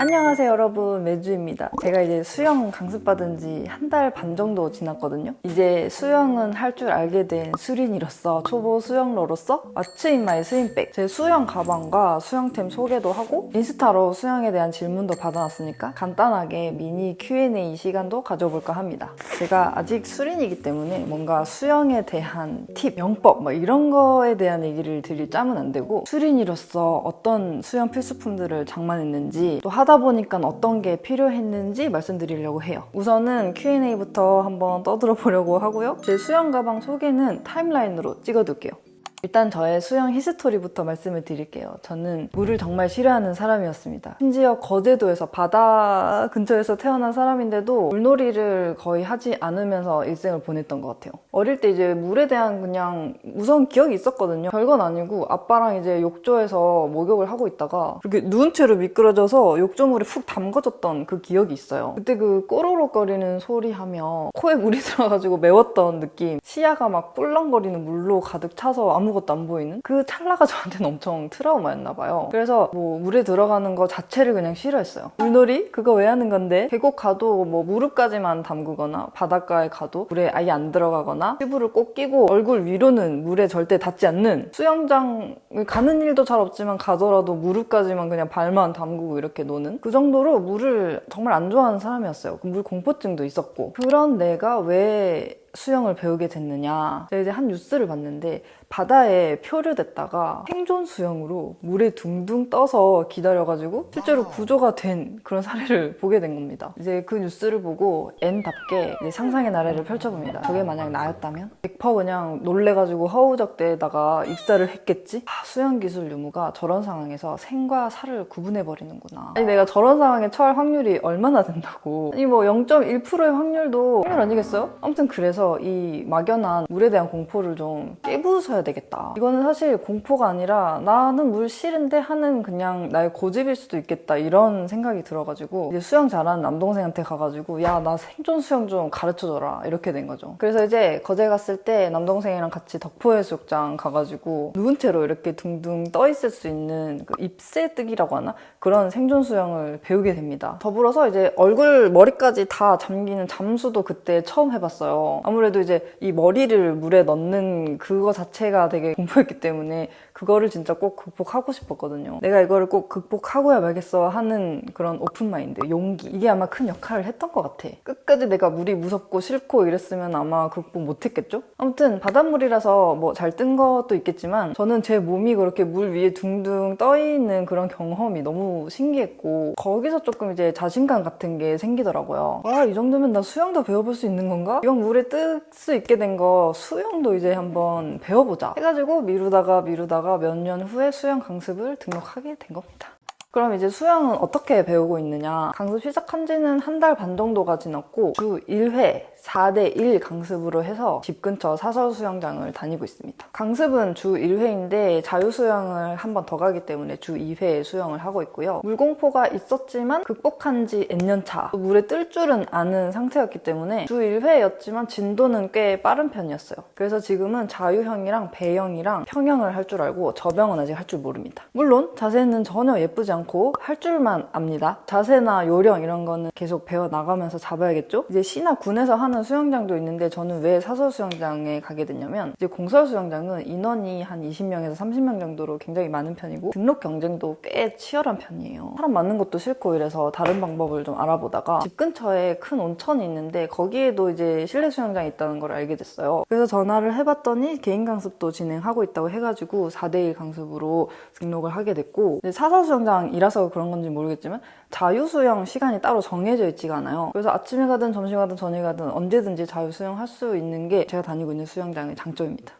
안녕하세요 여러분, 매주입니다. 제가 이제 수영 강습받은 지 한 달 반 정도 지났거든요. 이제 수영은 할 줄 알게 된 수린이로서, 초보 수영러로서 What's in my 스윙백, 제 수영 가방과 수영템 소개도 하고 인스타로 수영에 대한 질문도 받아놨으니까 간단하게 미니 Q&A 시간도 가져볼까 합니다. 제가 아직 수린이기 때문에 뭔가 수영에 대한 팁, 영법 이런 거에 대한 얘기를 드릴 짬은 안 되고, 수린이로서 어떤 수영 필수품들을 장만했는지, 또 하다 보니까 어떤 게 필요했는지 말씀드리려고 해요. 우선은 Q&A부터 한번 떠들어 보려고 하고요. 제 수영 가방 소개는 타임라인으로 찍어둘게요. 일단 저의 수영 히스토리부터 말씀을 드릴게요. 저는 물을 정말 싫어하는 사람이었습니다. 심지어 거제도에서 바다 근처에서 태어난 사람인데도 물놀이를 거의 하지 않으면서 일생을 보냈던 것 같아요. 어릴 때 이제 물에 대한 그냥 무서운 기억이 있었거든요. 별건 아니고 아빠랑 이제 욕조에서 목욕을 하고 있다가 이렇게 누운 채로 미끄러져서 욕조물에 푹 담궈졌던 그 기억이 있어요. 그때 그 꼬르륵거리는 소리 하며 코에 물이 들어가지고 매웠던 느낌, 시야가 막 꿀렁거리는 물로 가득 차서 아무것도 안 보이는 그 찰나가 저한테는 엄청 트라우마였나 봐요. 그래서 물에 들어가는 거 자체를 그냥 싫어했어요. 물놀이? 그거 왜 하는 건데? 계곡 가도 무릎까지만 담그거나, 바닷가에 가도 물에 아예 안 들어가거나, 튜브를 꼭 끼고 얼굴 위로는 물에 절대 닿지 않는, 수영장을 가는 일도 잘 없지만 가더라도 무릎까지만 그냥 발만 담그고 이렇게 노는, 그 정도로 물을 정말 안 좋아하는 사람이었어요. 물 공포증도 있었고. 그런 내가 왜 수영을 배우게 됐느냐, 제가 이제 한 뉴스를 봤는데 바다에 표류됐다가 생존 수영으로 물에 둥둥 떠서 기다려가지고 실제로 구조가 된 그런 사례를 보게 된 겁니다. 이제 그 뉴스를 보고 N답게 이제 상상의 나래를 펼쳐봅니다. 저게 만약 나였다면 100% 그냥 놀래가지고 허우적대다가 익사를 했겠지? 수영 기술 유무가 저런 상황에서 생과 사를 구분해버리는구나. 아니 내가 저런 상황에 처할 확률이 얼마나 된다고. 아니 0.1%의 확률도 확률 아니겠어요? 아무튼 그래서 이 막연한 물에 대한 공포를 좀 깨부숴야 되겠다. 이거는 사실 공포가 아니라 나는 물 싫은데 하는 그냥 나의 고집일 수도 있겠다, 이런 생각이 들어가지고 이제 수영 잘하는 남동생한테 가가지고 야, 나 생존 수영 좀 가르쳐줘라, 이렇게 된 거죠. 그래서 이제 거제 갔을 때 남동생이랑 같이 덕포해수욕장 가가지고 누운 채로 이렇게 둥둥 떠 있을 수 있는 그 입새뜨기라고 하나? 그런 생존 수영을 배우게 됩니다. 더불어서 이제 얼굴 머리까지 다 잠기는 잠수도 그때 처음 해봤어요. 아무래도 이제 이 머리를 물에 넣는 그거 자체가 되게 공포였기 때문에 그거를 진짜 꼭 극복하고 싶었거든요. 내가 이거를 꼭 극복하고야 말겠어 하는 그런 오픈마인드, 용기, 이게 아마 큰 역할을 했던 것 같아. 끝까지 내가 물이 무섭고 싫고 이랬으면 아마 극복 못했겠죠? 아무튼 바닷물이라서 잘 뜬 것도 있겠지만 저는 제 몸이 그렇게 물 위에 둥둥 떠있는 그런 경험이 너무 신기했고, 거기서 조금 이제 자신감 같은 게 생기더라고요. 이 정도면 나 수영도 배워볼 수 있는 건가? 이왕 물에 뜰 수 있게 된 거 수영도 이제 한번 배워보자 해가지고 미루다가 몇 년 후에 수영 강습을 등록하게 된 겁니다. 그럼 이제 수영은 어떻게 배우고 있느냐? 강습 시작한 지는 한 달 반 정도가 지났고 주 1회 4대1 강습으로 해서 집 근처 사설 수영장을 다니고 있습니다. 강습은 주 1회인데 자유수영을 한 번 더 가기 때문에 주 2회 수영을 하고 있고요. 물공포가 있었지만 극복한 지 N년 차, 물에 뜰 줄은 아는 상태였기 때문에 주 1회였지만 진도는 꽤 빠른 편이었어요. 그래서 지금은 자유형이랑 배영이랑 평영을 할 줄 알고 저병은 아직 할 줄 모릅니다. 물론 자세는 전혀 예쁘지 않고 할 줄만 압니다. 자세나 요령 이런 거는 계속 배워나가면서 잡아야겠죠? 이제 시나 군에서 하는 수영장도 있는데 저는 왜 사설 수영장에 가게 됐냐면, 이제 공설 수영장은 인원이 한 20명에서 30명 정도로 굉장히 많은 편이고 등록 경쟁도 꽤 치열한 편이에요. 사람 많은 것도 싫고 이래서 다른 방법을 좀 알아보다가 집 근처에 큰 온천이 있는데 거기에도 이제 실내 수영장이 있다는 걸 알게 됐어요. 그래서 전화를 해봤더니 개인 강습도 진행하고 있다고 해가지고 4대1 강습으로 등록을 하게 됐고, 사설 수영장이라서 그런 건지 모르겠지만 자유수영 시간이 따로 정해져 있지가 않아요. 그래서 아침에 가든 점심에 가든 저녁에 가든 언제든지 자유수영 할 수 있는 게 제가 다니고 있는 수영장의 장점입니다.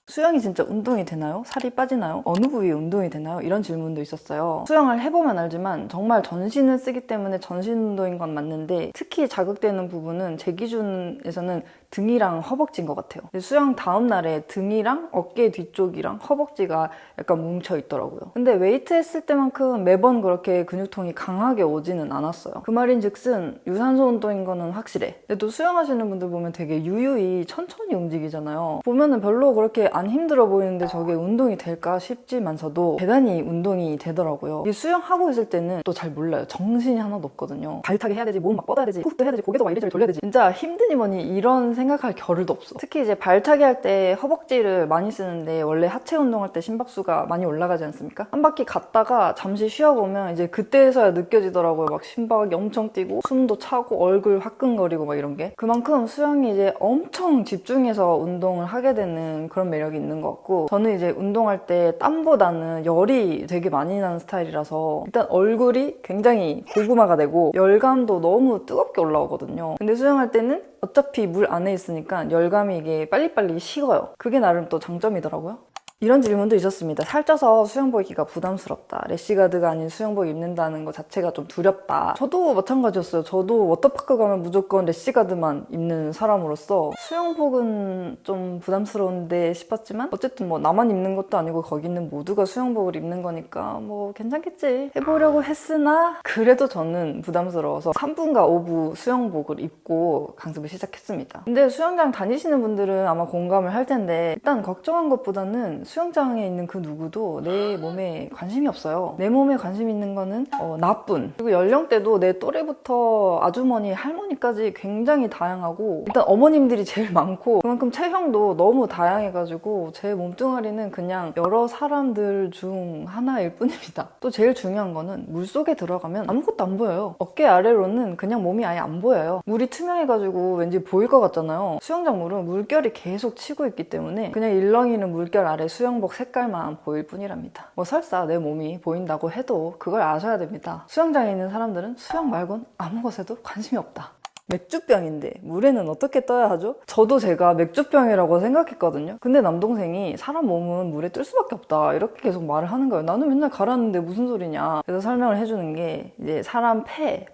수영이 진짜 운동이 되나요? 살이 빠지나요? 어느 부위에 운동이 되나요? 이런 질문도 있었어요. 수영을 해보면 알지만 정말 전신을 쓰기 때문에 전신 운동인 건 맞는데, 특히 자극되는 부분은 제 기준에서는 등이랑 허벅지인 것 같아요. 수영 다음 날에 등이랑 어깨 뒤쪽이랑 허벅지가 약간 뭉쳐 있더라고요. 근데 웨이트 했을 때만큼 매번 그렇게 근육통이 강하게 오지는 않았어요. 그 말인즉슨 유산소 운동인 거는 확실해. 근데 또 수영하시는 분들 보면 되게 유유히 천천히 움직이잖아요. 보면은 별로 그렇게 안 힘들어 보이는데 저게 운동이 될까 싶지만서도 대단히 운동이 되더라고요. 이 수영하고 있을 때는 또 잘 몰라요. 정신이 하나도 없거든요. 발타기 해야 되지, 몸 막 뻗어야 되지, 훅도 해야 되지, 고개도 막 이리저리 돌려야 되지. 진짜 힘드니 뭐니 이런 생각할 겨를도 없어. 특히 이제 발타기 할 때 허벅지를 많이 쓰는데 원래 하체 운동할 때 심박수가 많이 올라가지 않습니까? 한 바퀴 갔다가 잠시 쉬어보면 이제 그때서야 느껴지더라고요. 막 심박이 엄청 뛰고 숨도 차고 얼굴 화끈거리고 막 이런 게. 그만큼 수영이 이제 엄청 집중해서 운동을 하게 되는 그런 매력이 있는 것 같고, 저는 이제 운동할 때 땀보다는 열이 되게 많이 나는 스타일이라서 일단 얼굴이 굉장히 고구마가 되고 열감도 너무 뜨겁게 올라오거든요. 근데 수영할 때는 어차피 물 안에 있으니까 열감이 이게 빨리빨리 식어요. 그게 나름 또 장점이더라고요. 이런 질문도 있었습니다. 살쪄서 수영복 입기가 부담스럽다. 래시가드가 아닌 수영복 입는다는 것 자체가 좀 두렵다. 저도 마찬가지였어요. 저도 워터파크 가면 무조건 래시가드만 입는 사람으로서 수영복은 좀 부담스러운데 싶었지만 어쨌든 뭐 나만 입는 것도 아니고 거기 있는 모두가 수영복을 입는 거니까 뭐 괜찮겠지 해보려고 했으나 그래도 저는 부담스러워서 3부인가 5부 수영복을 입고 강습을 시작했습니다. 근데 수영장 다니시는 분들은 아마 공감을 할 텐데 일단 걱정한 것보다는 수영장에 있는 그 누구도 내 몸에 관심이 없어요. 내 몸에 관심 있는 거는 나뿐. 그리고 연령대도 내 또래부터 아주머니, 할머니까지 굉장히 다양하고 일단 어머님들이 제일 많고 그만큼 체형도 너무 다양해가지고 제 몸뚱아리는 그냥 여러 사람들 중 하나일 뿐입니다. 또 제일 중요한 거는 물속에 들어가면 아무것도 안 보여요. 어깨 아래로는 그냥 몸이 아예 안 보여요. 물이 투명해가지고 왠지 보일 것 같잖아요. 수영장 물은 물결이 계속 치고 있기 때문에 그냥 일렁이는 물결 아래 수영복 색깔만 보일 뿐이랍니다. 뭐 설사 내 몸이 보인다고 해도 그걸 아셔야 됩니다. 수영장에 있는 사람들은 수영 말곤 아무 것에도 관심이 없다. 맥주병인데 물에는 어떻게 떠야 하죠? 저도 제가 맥주병이라고 생각했거든요. 근데 남동생이 사람 몸은 물에 뜰 수밖에 없다 이렇게 계속 말을 하는 거예요. 나는 맨날 가라앉는데 무슨 소리냐. 그래서 설명을 해주는 게 이제 사람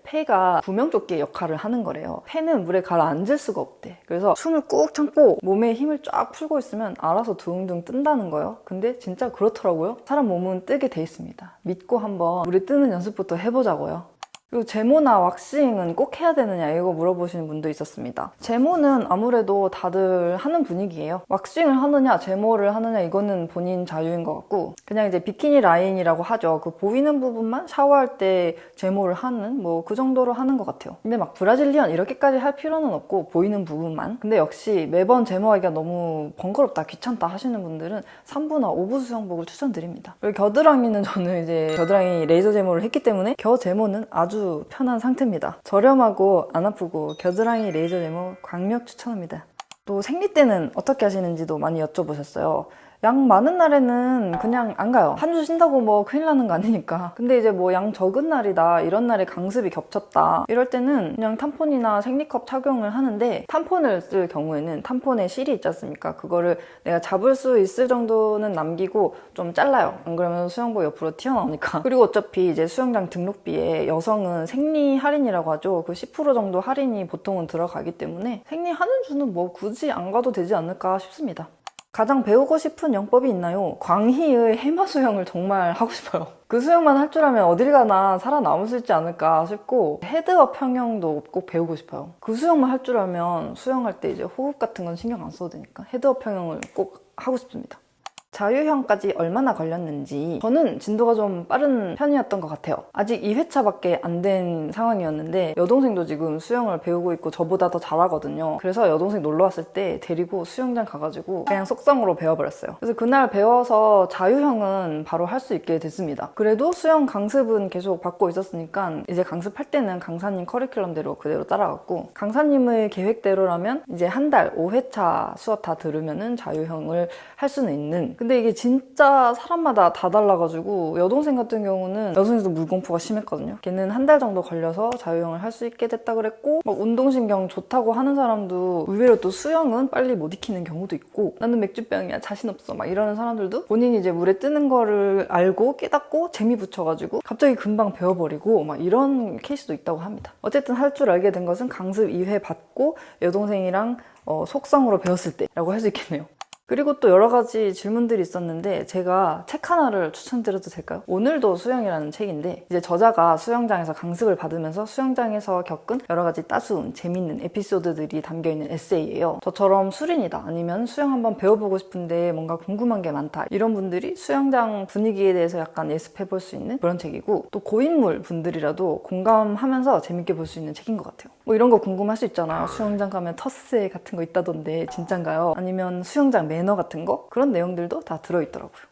폐가 구명조끼의 역할을 하는 거래요. 폐는 물에 가라앉을 수가 없대. 그래서 숨을 꾹 참고 몸에 힘을 쫙 풀고 있으면 알아서 둥둥 뜬다는 거예요. 근데 진짜 그렇더라고요. 사람 몸은 뜨게 돼 있습니다. 믿고 한번 물에 뜨는 연습부터 해보자고요. 그리고 제모나 왁싱은 꼭 해야 되느냐 이거 물어보시는 분도 있었습니다. 제모는 아무래도 다들 하는 분위기예요. 왁싱을 하느냐 제모를 하느냐 이거는 본인 자유인 것 같고 그냥 이제 비키니 라인이라고 하죠. 그 보이는 부분만 샤워할 때 제모를 하는 뭐 그 정도로 하는 것 같아요. 근데 막 브라질리언 이렇게까지 할 필요는 없고 보이는 부분만. 근데 역시 매번 제모하기가 너무 번거롭다 귀찮다 하시는 분들은 3부나 5부 수영복을 추천드립니다. 그리고 겨드랑이는 저는 이제 겨드랑이 레이저 제모를 했기 때문에 겨 제모는 아주 편한 상태입니다. 저렴하고 안 아프고 겨드랑이 레이저 제모 강력 추천합니다. 또 생리 때는 어떻게 하시는지도 많이 여쭤보셨어요. 양 많은 날에는 그냥 안 가요. 한 주 쉰다고 뭐 큰일 나는 거 아니니까. 근데 이제 뭐 양 적은 날이다 이런 날에 강습이 겹쳤다 이럴 때는 그냥 탐폰이나 생리컵 착용을 하는데 탐폰을 쓸 경우에는 탐폰에 실이 있지 않습니까? 그거를 내가 잡을 수 있을 정도는 남기고 좀 잘라요. 안 그러면 수영복 옆으로 튀어나오니까. 그리고 어차피 이제 수영장 등록비에 여성은 생리 할인이라고 하죠. 그 10% 정도 할인이 보통은 들어가기 때문에 생리하는 주는 뭐 굳이 안 가도 되지 않을까 싶습니다. 가장 배우고 싶은 영법이 있나요? 광희의 해마 수영을 정말 하고 싶어요. 그 수영만 할 줄 알면 어딜 가나 살아남을 수 있지 않을까 싶고 헤드업 평형도 꼭 배우고 싶어요. 그 수영만 할 줄 알면 수영할 때 이제 호흡 같은 건 신경 안 써도 되니까 헤드업 평형을 꼭 하고 싶습니다. 자유형까지 얼마나 걸렸는지 저는 진도가 좀 빠른 편이었던 것 같아요. 아직 2회차밖에 안 된 상황이었는데 여동생도 지금 수영을 배우고 있고 저보다 더 잘하거든요. 그래서 여동생 놀러 왔을 때 데리고 수영장 가가지고 그냥 속성으로 배워버렸어요. 그래서 그날 배워서 자유형은 바로 할 수 있게 됐습니다. 그래도 수영 강습은 계속 받고 있었으니까 이제 강습할 때는 강사님 커리큘럼대로 그대로 따라갔고 강사님의 계획대로라면 이제 한 달 5회차 수업 다 들으면은 자유형을 할 수는 있는 근데 이게 진짜 사람마다 다 달라가지고 여동생 같은 경우는 여동생도 물공포가 심했거든요. 걔는 한 달 정도 걸려서 자유형을 할 수 있게 됐다 그랬고 막 운동신경 좋다고 하는 사람도 의외로 또 수영은 빨리 못 익히는 경우도 있고 나는 맥주병이야 자신 없어 막 이러는 사람들도 본인이 이제 물에 뜨는 거를 알고 깨닫고 재미 붙여가지고 갑자기 금방 배워버리고 막 이런 케이스도 있다고 합니다. 어쨌든 할 줄 알게 된 것은 강습 2회 받고 여동생이랑 속성으로 배웠을 때라고 할 수 있겠네요. 그리고 또 여러 가지 질문들이 있었는데 제가 책 하나를 추천드려도 될까요? 오늘도 수영이라는 책인데 이제 저자가 수영장에서 강습을 받으면서 수영장에서 겪은 여러 가지 따스운 재밌는 에피소드들이 담겨있는 에세이예요. 저처럼 수린이다 아니면 수영 한번 배워보고 싶은데 뭔가 궁금한 게 많다 이런 분들이 수영장 분위기에 대해서 약간 예습해볼 수 있는 그런 책이고 또 고인물 분들이라도 공감하면서 재밌게 볼 수 있는 책인 것 같아요. 뭐 이런 거 궁금할 수 있잖아요. 수영장 가면 텃세 같은 거 있다던데 진짠가요? 아니면 수영장 매너 같은 거? 그런 내용들도 다 들어있더라고요.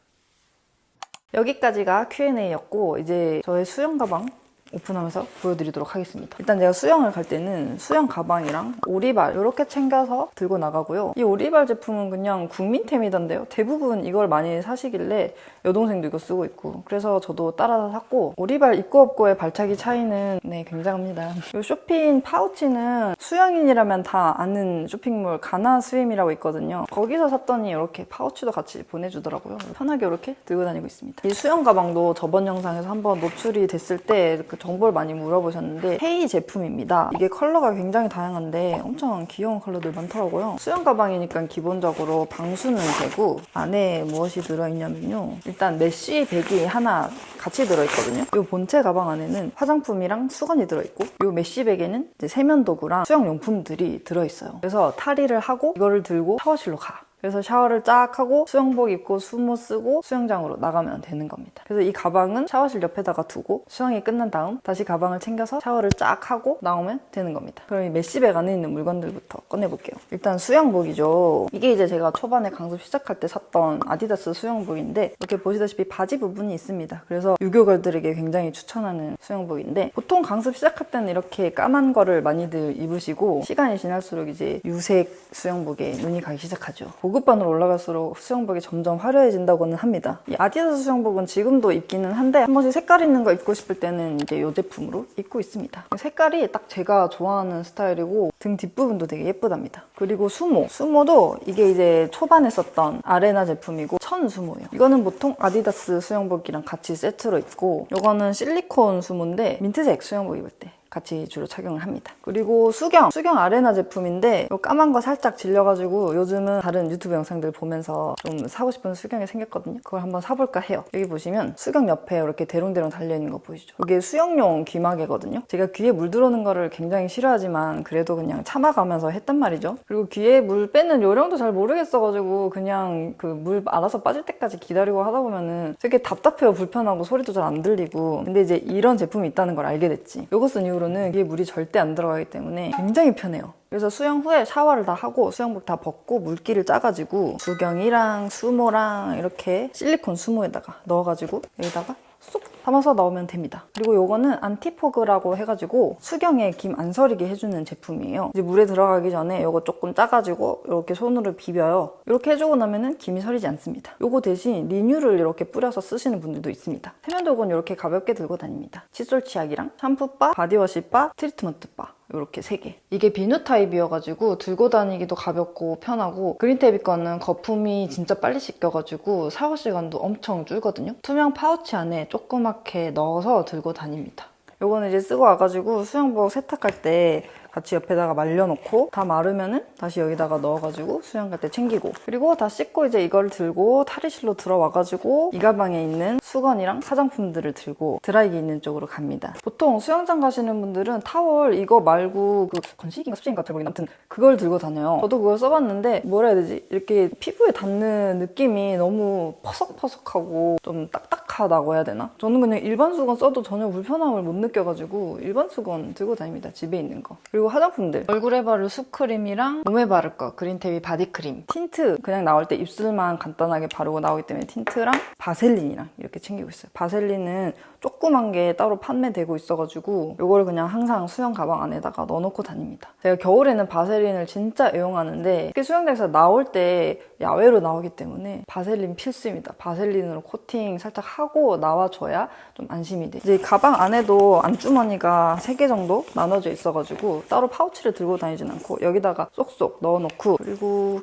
여기까지가 Q&A였고 이제 저의 수영 가방 오픈하면서 보여드리도록 하겠습니다. 일단 제가 수영을 갈 때는 수영 가방이랑 오리발 이렇게 챙겨서 들고 나가고요. 이 오리발 제품은 그냥 국민템이던데요. 대부분 이걸 많이 사시길래 여동생도 이거 쓰고 있고 그래서 저도 따라서 샀고 오리발 있고 없고의 발차기 차이는 네 굉장합니다. 이 쇼핑 파우치는 수영인이라면 다 아는 쇼핑몰 가나스윰이라고 있거든요. 거기서 샀더니 이렇게 파우치도 같이 보내주더라고요. 편하게 이렇게 들고 다니고 있습니다. 이 수영 가방도 저번 영상에서 한번 노출이 됐을 때 정보를 많이 물어보셨는데 헤이 제품입니다. 이게 컬러가 굉장히 다양한데 엄청 귀여운 컬러들 많더라고요. 수영 가방이니까 기본적으로 방수는 되고 안에 무엇이 들어있냐면요. 일단 메쉬 백이 하나 같이 들어있거든요. 이 본체 가방 안에는 화장품이랑 수건이 들어있고 이 메쉬 백에는 이제 세면도구랑 수영용품들이 들어있어요. 그래서 탈의를 하고 이거를 들고 샤워실로 가. 그래서 샤워를 쫙 하고 수영복 입고 수모 쓰고 수영장으로 나가면 되는 겁니다. 그래서 이 가방은 샤워실 옆에다가 두고 수영이 끝난 다음 다시 가방을 챙겨서 샤워를 쫙 하고 나오면 되는 겁니다. 그럼 이 메쉬백 안에 있는 물건들부터 꺼내볼게요. 일단 수영복이죠. 이게 이제 제가 초반에 강습 시작할 때 샀던 아디다스 수영복인데 이렇게 보시다시피 바지 부분이 있습니다. 그래서 유교걸들에게 굉장히 추천하는 수영복인데 보통 강습 시작할 때는 이렇게 까만 거를 많이들 입으시고 시간이 지날수록 이제 유색 수영복에 눈이 가기 시작하죠. 고급반으로 올라갈수록 수영복이 점점 화려해진다고는 합니다. 이 아디다스 수영복은 지금도 입기는 한데 한 번씩 색깔 있는 거 입고 싶을 때는 이제 이 제품으로 입고 있습니다. 색깔이 딱 제가 좋아하는 스타일이고 등 뒷부분도 되게 예쁘답니다. 그리고 수모도 이게 이제 초반에 썼던 아레나 제품이고 천 수모예요. 이거는 보통 아디다스 수영복이랑 같이 세트로 입고 이거는 실리콘 수모인데 민트색 수영복 입을 때 같이 주로 착용을 합니다. 그리고 수경 아레나 제품인데 이 까만 거 살짝 질려가지고 요즘은 다른 유튜브 영상들 보면서 좀 사고 싶은 수경이 생겼거든요. 그걸 한번 사볼까 해요. 여기 보시면 수경 옆에 이렇게 대롱대롱 달려있는 거 보이시죠? 이게 수영용 귀마개거든요. 제가 귀에 물 들어오는 거를 굉장히 싫어하지만 그래도 그냥 참아가면서 했단 말이죠. 그리고 귀에 물 빼는 요령도 잘 모르겠어가지고 그냥 그 물 알아서 빠질 때까지 기다리고 하다 보면은 되게 답답해요. 불편하고 소리도 잘 안 들리고. 근데 이제 이런 제품이 있다는 걸 알게 됐지. 요거 쓴 이후로는 귀에 물이 절대 안 들어가기 때문에 굉장히 편해요. 그래서 수영 후에 샤워를 다 하고 수영복 다 벗고 물기를 짜가지고 수경이랑 수모랑 이렇게 실리콘 수모에다가 넣어가지고 여기다가 쏙 담아서 넣으면 됩니다. 그리고 요거는 안티포그라고 해가지고 수경에 김 안 서리게 해주는 제품이에요. 이제 물에 들어가기 전에 요거 조금 짜가지고 이렇게 손으로 비벼요. 이렇게 해주고 나면은 김이 서리지 않습니다. 요거 대신 리뉴를 이렇게 뿌려서 쓰시는 분들도 있습니다. 세면도구는 이렇게 가볍게 들고 다닙니다. 칫솔 치약이랑 샴푸바, 바디워시바, 트리트먼트바 이렇게 3개. 이게 비누 타입이어가지고 들고 다니기도 가볍고 편하고 그린테이비 거는 거품이 진짜 빨리 씻겨가지고 샤워 시간도 엄청 줄거든요. 투명 파우치 안에 조그맣게 넣어서 들고 다닙니다. 요거는 이제 쓰고 와가지고 수영복 세탁할 때 같이 옆에다가 말려놓고 다 마르면은 다시 여기다가 넣어가지고 수영 갈 때 챙기고 그리고 다 씻고 이제 이걸 들고 탈의실로 들어와가지고 이 가방에 있는 수건이랑 화장품들을 들고 드라이기 있는 쪽으로 갑니다. 보통 수영장 가시는 분들은 타월 이거 말고 그 건식인가 습식인가 잘 모르겠는데 아무튼 그걸 들고 다녀요. 저도 그걸 써봤는데 뭐라 해야 되지? 이렇게 피부에 닿는 느낌이 너무 퍼석퍼석하고 좀 딱딱하고 빡빡하다고 해야 되나? 저는 그냥 일반 수건 써도 전혀 불편함을 못 느껴가지고 일반 수건 들고 다닙니다. 집에 있는 거. 그리고 화장품들. 얼굴에 바를 숲크림이랑 몸에 바를 거. 그린테비 바디크림. 틴트 그냥 나올 때 입술만 간단하게 바르고 나오기 때문에 틴트랑 바셀린이랑 이렇게 챙기고 있어요. 바셀린은 조그만 게 따로 판매되고 있어가지고 이거를 그냥 항상 수영 가방 안에다가 넣어놓고 다닙니다. 제가 겨울에는 바셀린을 진짜 애용하는데 특히 수영장에서 나올 때 야외로 나오기 때문에 바셀린 필수입니다. 바셀린으로 코팅 살짝 하고 나와줘야 좀 안심이 돼. 이제 가방 안에도 안주머니가 3개 정도 나눠져 있어가지고 따로 파우치를 들고 다니진 않고 여기다가 쏙쏙 넣어놓고, 그리고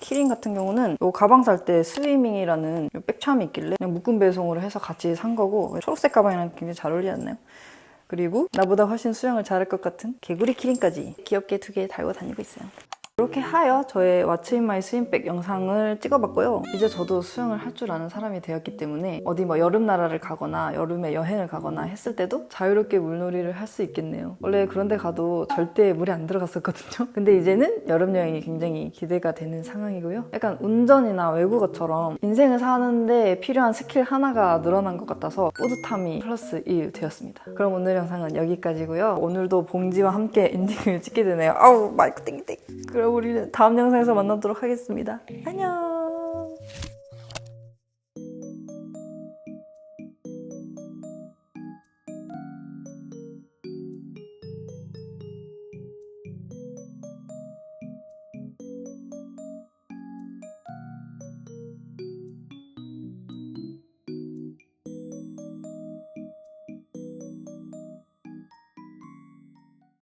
키링 같은 경우는 이 가방 살 때 스위밍이라는 백참이 있길래 그냥 묶음 배송으로 해서 같이 산 거고, 초록색 가방이랑 굉장히 잘 어울리지 않나요? 그리고 나보다 훨씬 수영을 잘할 것 같은 개구리 키링까지 귀엽게 2개 달고 다니고 있어요. 이렇게 하여 저의 What's in my 스윙백 영상을 찍어봤고요. 이제 저도 수영을 할 줄 아는 사람이 되었기 때문에 어디 뭐 여름 나라를 가거나 여름에 여행을 가거나 했을 때도 자유롭게 물놀이를 할 수 있겠네요. 원래 그런 데 가도 절대 물에 안 들어갔었거든요. 근데 이제는 여름 여행이 굉장히 기대가 되는 상황이고요. 약간 운전이나 외국어처럼 인생을 사는데 필요한 스킬 하나가 늘어난 것 같아서 뿌듯함이 플러스 1 되었습니다. 그럼 오늘 영상은 여기까지고요. 오늘도 봉지와 함께 엔딩을 찍게 되네요. 아우 마이크 땡땡. 그럼 우리는 다음 영상에서 만나도록 하겠습니다. 안녕.